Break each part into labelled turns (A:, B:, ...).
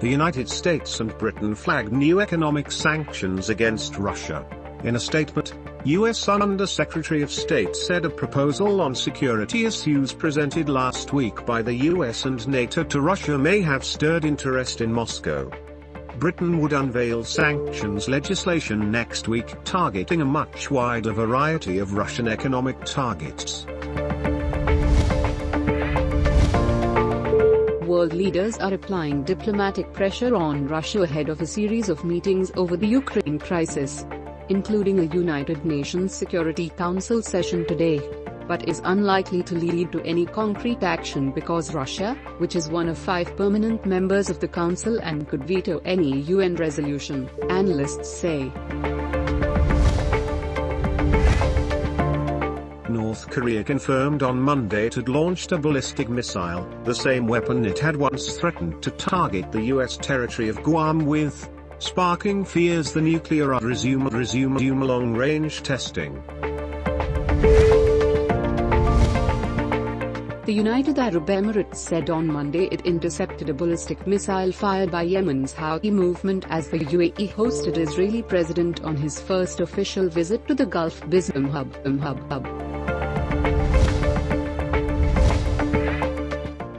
A: the United States and Britain flagged new economic sanctions against Russia. In a statement, U.S. Under-Secretary of State said a proposal on security issues presented last week by the U.S. and NATO to Russia may have stirred interest in Moscow. Britain would unveil sanctions legislation next week targeting a much wider variety of Russian economic targets.
B: World leaders are applying diplomatic pressure on Russia ahead of a series of meetings over the Ukraine crisis, including a United Nations Security Council session today, but is unlikely to lead to any concrete action because Russia, which is one of 5 permanent members of the Council and could veto any UN resolution, analysts say.
A: North Korea confirmed on Monday it had launched a ballistic missile, the same weapon it had once threatened to target the U.S. territory of Guam with, sparking fears the nuclear would resume long-range testing.
B: The United Arab Emirates said on Monday it intercepted a ballistic missile fired by Yemen's Houthi movement as the UAE hosted Israeli president on his first official visit to the Gulf business hub.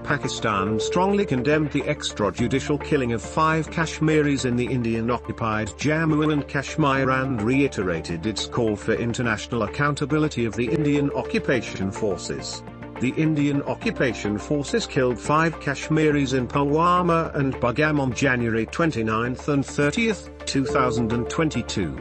A: Pakistan strongly condemned the extrajudicial killing of 5 Kashmiris in the Indian-occupied Jammu and Kashmir and reiterated its call for international accountability of the Indian occupation forces. The Indian occupation forces killed 5 Kashmiris in Pulwama and Budgam on January 29 and 30, 2022.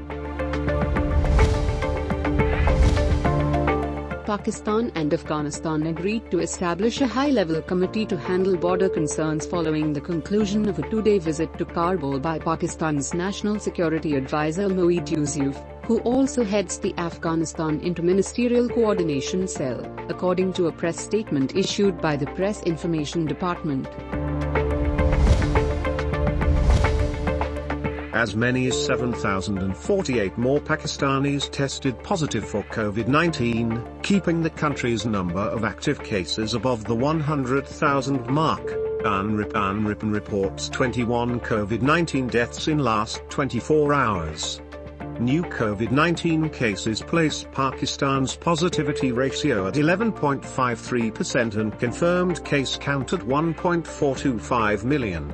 B: Pakistan and Afghanistan agreed to establish a high-level committee to handle border concerns following the conclusion of a 2-day visit to Kabul by Pakistan's National Security Advisor Moeed Yusuf, who also heads the Afghanistan Inter-Ministerial Coordination Cell, according to a press statement issued by the Press Information Department.
A: As many as 7,048 more Pakistanis tested positive for COVID-19, keeping the country's number of active cases above the 100,000 mark. Unripen reports 21 COVID-19 deaths in last 24 hours. New COVID-19 cases place Pakistan's positivity ratio at 11.53% and confirmed case count at 1.425 million.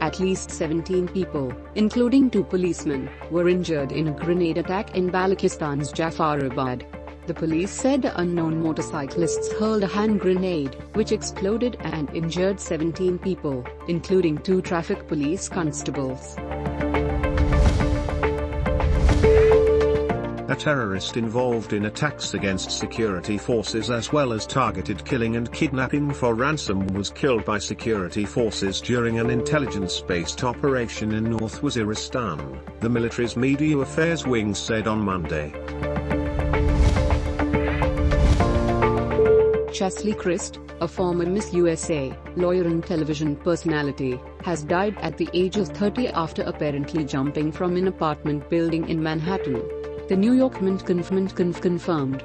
B: At least 17 people, including 2 policemen, were injured in a grenade attack in Balochistan's Jafarabad. The police said unknown motorcyclists hurled a hand grenade, which exploded and injured 17 people, including 2 traffic police constables.
A: A terrorist involved in attacks against security forces as well as targeted killing and kidnapping for ransom was killed by security forces during an intelligence-based operation in North Waziristan, the military's media affairs wing said on Monday.
B: Cheslie Kryst, a former Miss USA, lawyer and television personality, has died at the age of 30 after apparently jumping from an apartment building in Manhattan. The New York Mint confirmed.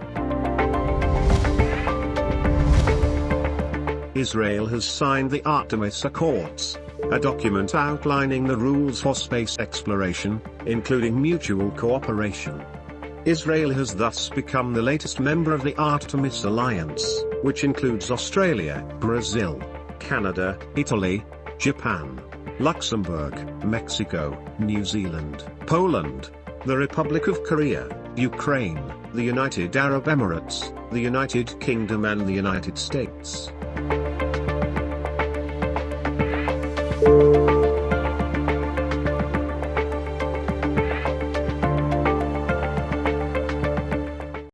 A: Israel has signed the Artemis Accords, a document outlining the rules for space exploration, including mutual cooperation. Israel has thus become the latest member of the Artemis Alliance, which includes Australia, Brazil, Canada, Italy, Japan, Luxembourg, Mexico, New Zealand, Poland, the Republic of Korea, Ukraine, the United Arab Emirates, the United Kingdom and the United States.